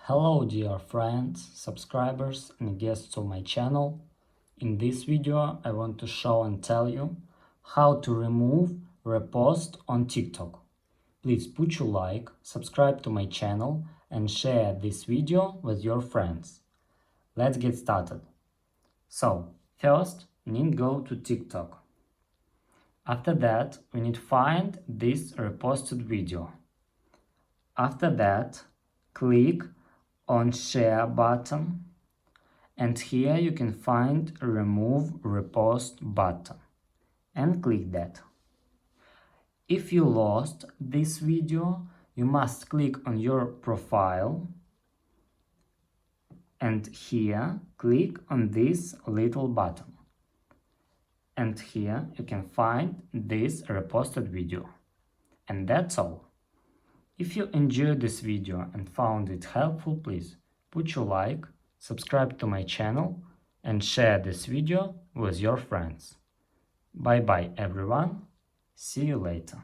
Hello dear friends, subscribers and guests of my channel. In this video I want to show and tell you how to remove repost on TikTok. Please put your like, subscribe to my channel and share this video with your friends. Let's get started. So, first we need to go to TikTok. After that we need to find this reposted video. After that, click on share button and here you can find remove repost button and click that. If you lost this video, you must click on your profile and here click on this little button and here you can find this reposted video. And that's all. If you enjoyed this video and found it helpful, please put your like, subscribe to my channel and share this video with your friends. Bye bye everyone, see you later.